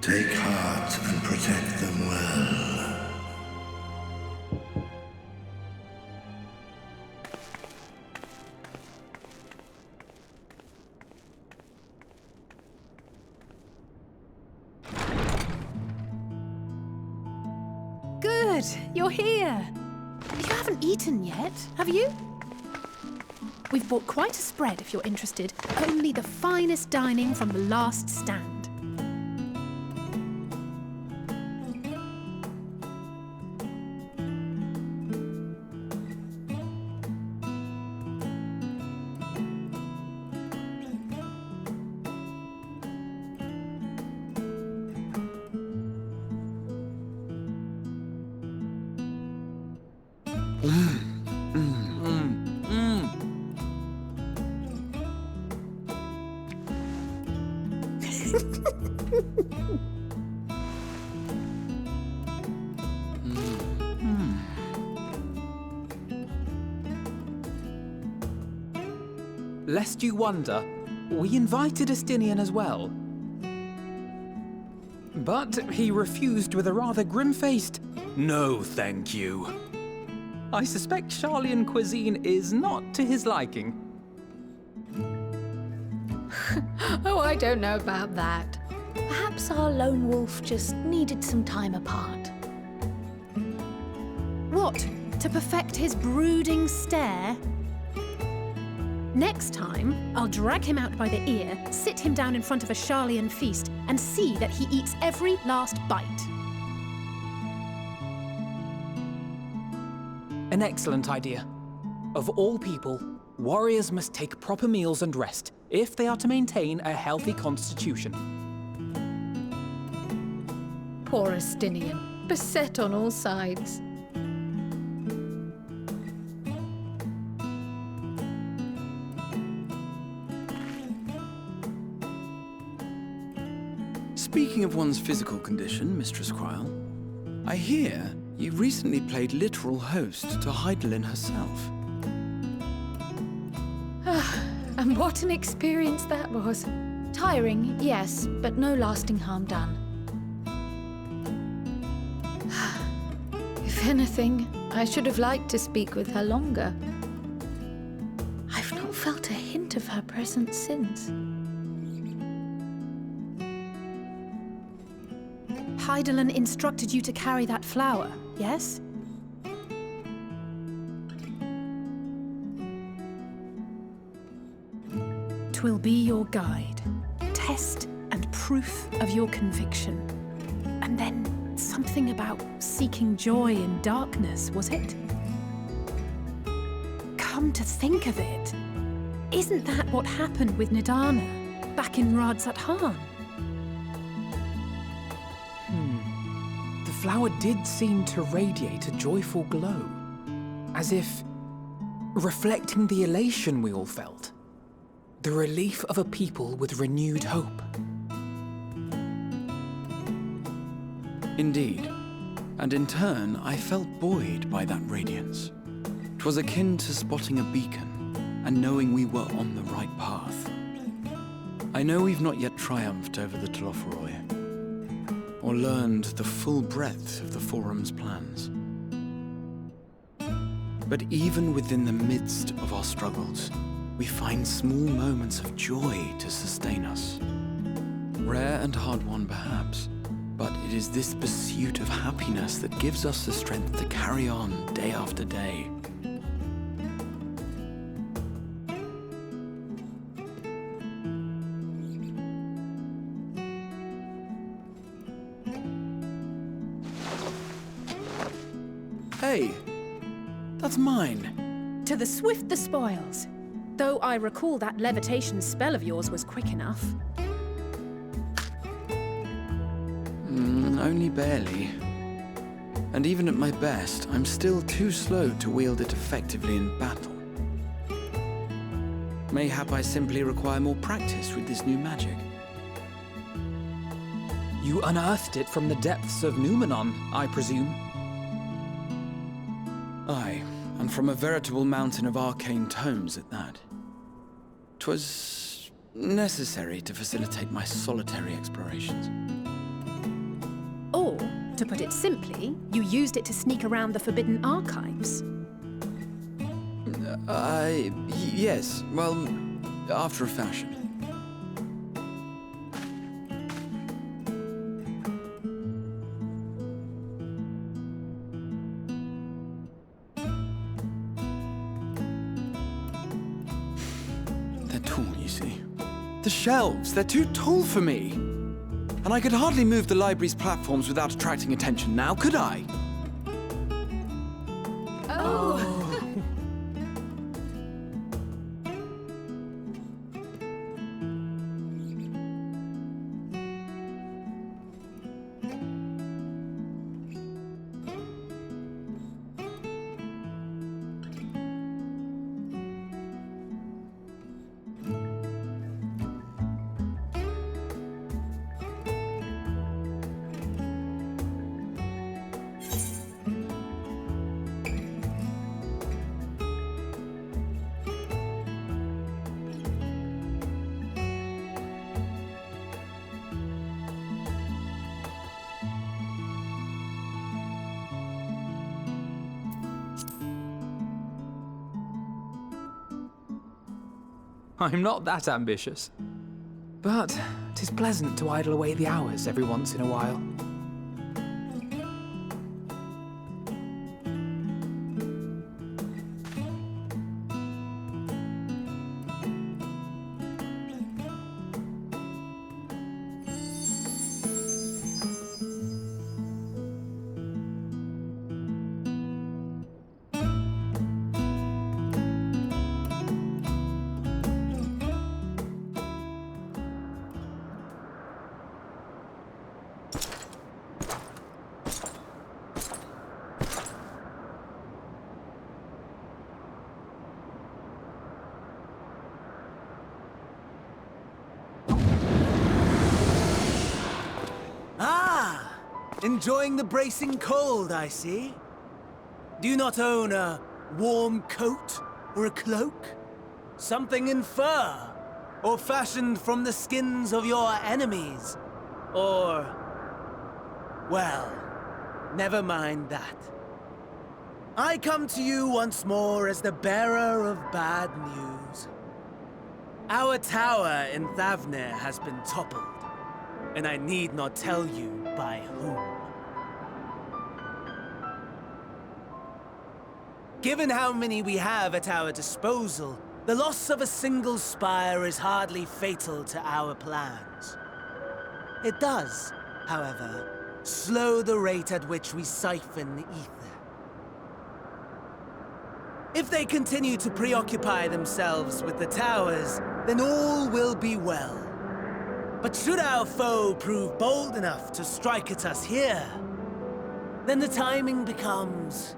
Take heart and protect them well. Good, you're here. You haven't eaten yet, have you? We've bought quite a spread if you're interested. Only the finest dining from the last stand. Lest you wonder, we invited Estinian as well. But he refused with a rather grim-faced, "No, thank you." I suspect Charlian cuisine is not to his liking. Oh, I don't know about that. Perhaps our lone wolf just needed some time apart. What? To perfect his brooding stare? Next time, I'll drag him out by the ear, sit him down in front of a Charlian feast, and see that he eats every last bite. An excellent idea. Of all people, warriors must take proper meals and rest if they are to maintain a healthy constitution. Poor Estinian, beset on all sides. Speaking of one's physical condition, Mistress Quile, I hear you recently played literal host to Heidelin herself. And what an experience that was. Tiring, yes, but no lasting harm done. If anything, I should have liked to speak with her longer. I've not felt a hint of her presence since. Heidelin instructed you to carry that flower, yes? Twill be your guide, test and proof of your conviction. And then something about seeking joy in darkness, was it? Come to think of it, isn't that what happened with Nidana back in Radzat-Han? The flower did seem to radiate a joyful glow, as if reflecting the elation we all felt, the relief of a people with renewed hope. Indeed, and in turn, I felt buoyed by that radiance. 'Twas akin to spotting a beacon and knowing we were on the right path. I know we've not yet triumphed over the Telophoroi, or learned the full breadth of the Forum's plans. But even within the midst of our struggles, we find small moments of joy to sustain us. Rare and hard-won perhaps, but it is this pursuit of happiness that gives us the strength to carry on day after day. Hey, that's mine. To the swift the spoils. Though I recall that levitation spell of yours was quick enough. Only barely. And even at my best, I'm still too slow to wield it effectively in battle. Mayhap I simply require more practice with this new magic. You unearthed it from the depths of Numenon, I presume? Aye, and from a veritable mountain of arcane tomes at that. 'Twas necessary to facilitate my solitary explorations. To put it simply, you used it to sneak around the forbidden archives. Yes. Well, after a fashion. They're tall, you see. The shelves, they're too tall for me. And I could hardly move the library's platforms without attracting attention now, could I? I'm not that ambitious. But 'tis pleasant to idle away the hours every once in a while. Enjoying the bracing cold, I see. Do you not own a warm coat or a cloak? Something in fur? Or fashioned from the skins of your enemies? Or... well, never mind that. I come to you once more as the bearer of bad news. Our tower in Thavnir has been toppled, and I need not tell you by whom. Given how many we have at our disposal, the loss of a single spire is hardly fatal to our plans. It does, however, slow the rate at which we siphon the ether. If they continue to preoccupy themselves with the towers, then all will be well. But should our foe prove bold enough to strike at us here, then the timing becomes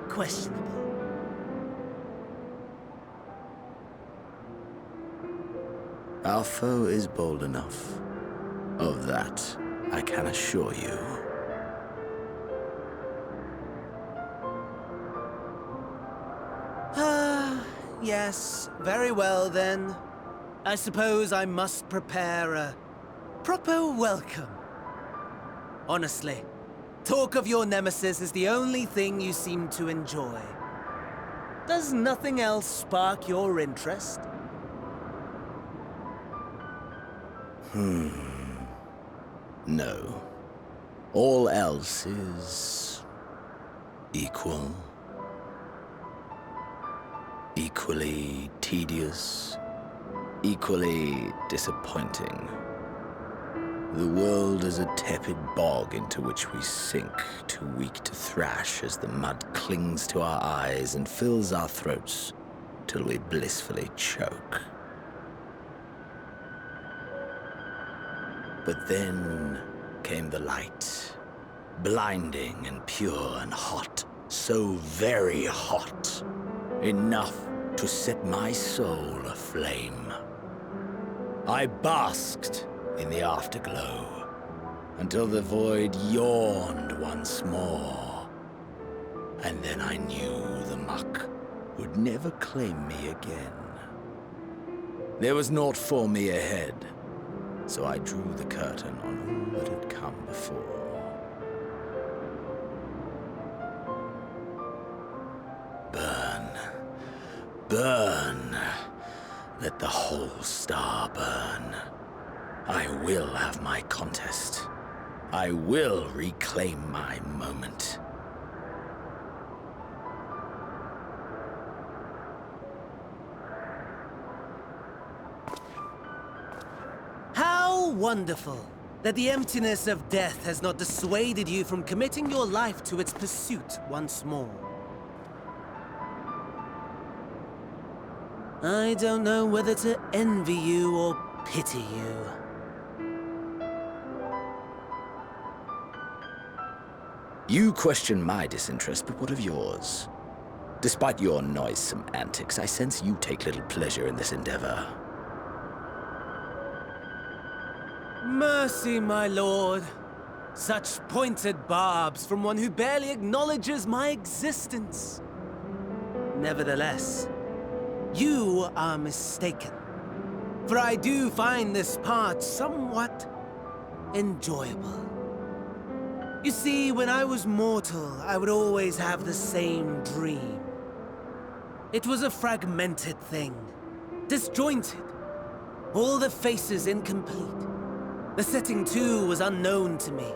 questionable. Our foe is bold enough. Of that, I can assure you. Yes, very well then. I suppose I must prepare a proper welcome. Honestly, talk of your nemesis is the only thing you seem to enjoy. Does nothing else spark your interest? No. All else is... equal. Equally tedious. Equally disappointing. The world is a tepid bog into which we sink, too weak to thrash as the mud clings to our eyes and fills our throats till we blissfully choke. But then came the light, blinding and pure and hot, so very hot, enough to set my soul aflame. I basked in the afterglow until the void yawned once more. And then I knew the muck would never claim me again. There was naught for me ahead, so I drew the curtain on all that had come before. Burn. Let the whole star burn. I will have my contest. I will reclaim my moment. How wonderful that the emptiness of death has not dissuaded you from committing your life to its pursuit once more. I don't know whether to envy you or pity you. You question my disinterest, but what of yours? Despite your noisome antics, I sense you take little pleasure in this endeavor. Mercy, my lord. Such pointed barbs from one who barely acknowledges my existence. Nevertheless, you are mistaken. For I do find this part somewhat enjoyable. You see, when I was mortal, I would always have the same dream. It was a fragmented thing, disjointed, all the faces incomplete. The setting, too, was unknown to me,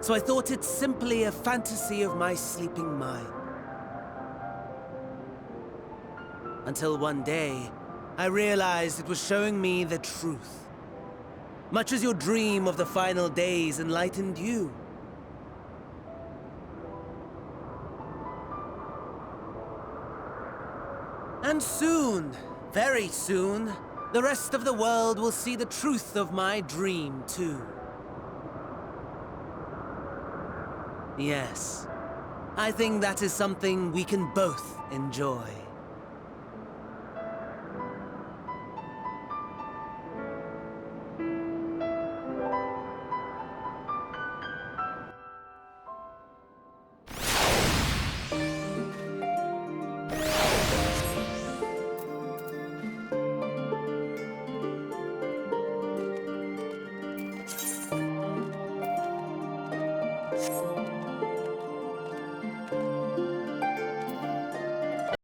so I thought it simply a fantasy of my sleeping mind. Until one day, I realized it was showing me the truth. Much as your dream of the final days enlightened you. And soon, very soon, the rest of the world will see the truth of my dream, too. Yes, I think that is something we can both enjoy.